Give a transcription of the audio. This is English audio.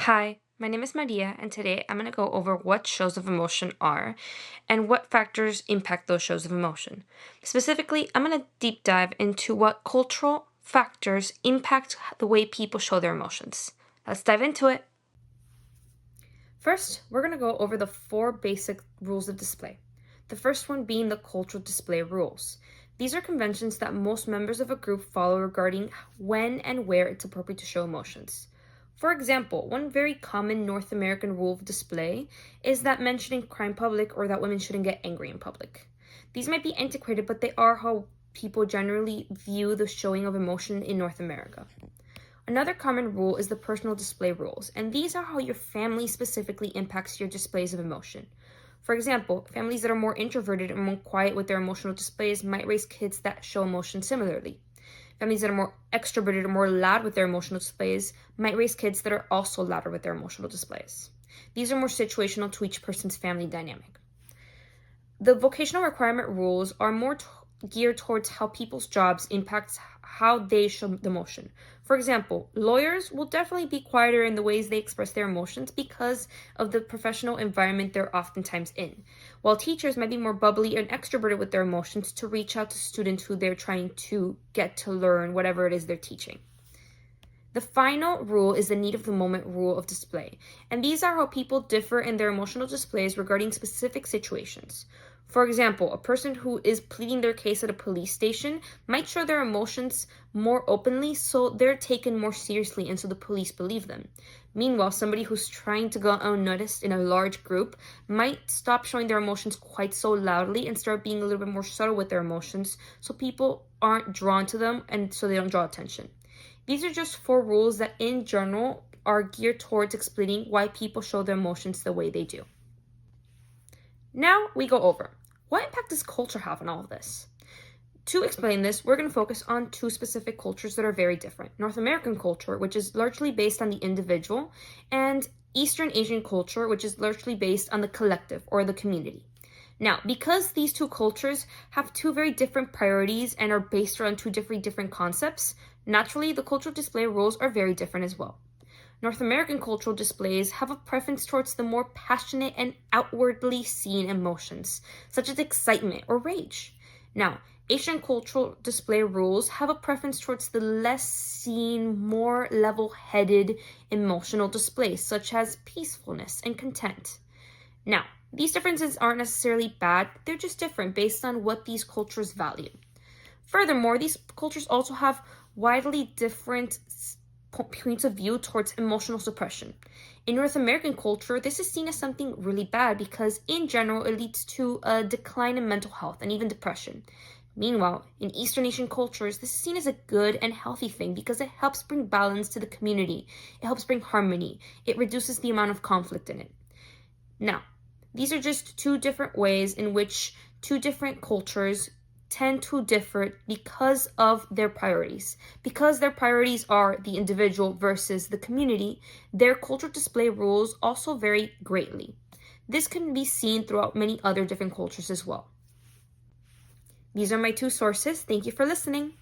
Hi, my name is Maria, and today I'm going to go over what shows of emotion are and what factors impact those shows of emotion. Specifically, I'm going to deep dive into what cultural factors impact the way people show their emotions. Let's dive into it. First, we're going to go over the 4 basic rules of display. The first one being the cultural display rules. These are conventions that most members of a group follow regarding when and where it's appropriate to show emotions. For example, one very common North American rule of display is that men shouldn't cry in public or that women shouldn't get angry in public. These might be antiquated, but they are how people generally view the showing of emotion in North America. Another common rule is the personal display rules, and these are how your family specifically impacts your displays of emotion. For example, families that are more introverted and more quiet with their emotional displays might raise kids that show emotion similarly. Families that are more extroverted or more loud with their emotional displays might raise kids that are also louder with their emotional displays. These are more situational to each person's family dynamic. The vocational requirement rules are more geared towards how people's jobs impact how they show the emotion. For example, lawyers will definitely be quieter in the ways they express their emotions because of the professional environment they're oftentimes in, while teachers might be more bubbly and extroverted with their emotions to reach out to students who they're trying to get to learn whatever it is they're teaching. The final rule is the need of the moment rule of display, and these are how people differ in their emotional displays regarding specific situations. For example, a person who is pleading their case at a police station might show their emotions more openly, so they're taken more seriously and so the police believe them. Meanwhile, somebody who's trying to go unnoticed in a large group might stop showing their emotions quite so loudly and start being a little bit more subtle with their emotions, so people aren't drawn to them and so they don't draw attention. These are just 4 rules that in general are geared towards explaining why people show their emotions the way they do. Now we go over, what impact does culture have on all of this? To explain this, we're going to focus on 2 specific cultures that are very different. North American culture, which is largely based on the individual, and Eastern Asian culture, which is largely based on the collective or the community. Now, because these 2 cultures have 2 very different priorities and are based around 2 different concepts, naturally the cultural display rules are very different as well. North American cultural displays have a preference towards the more passionate and outwardly seen emotions, such as excitement or rage. Now, Asian cultural display rules have a preference towards the less seen, more level-headed emotional displays, such as peacefulness and content. Now, these differences aren't necessarily bad, they're just different based on what these cultures value. Furthermore, these cultures also have widely different points of view towards emotional suppression. In North American culture, this is seen as something really bad because, in general, it leads to a decline in mental health and even depression. Meanwhile, in Eastern Asian cultures, this is seen as a good and healthy thing because it helps bring balance to the community. It helps bring harmony. It reduces the amount of conflict in it. Now, these are just 2 different ways in which 2 different cultures tend to differ because of their priorities. Because their priorities are the individual versus the community, their cultural display rules also vary greatly. This can be seen throughout many other different cultures as well. These are my 2 sources. Thank you for listening.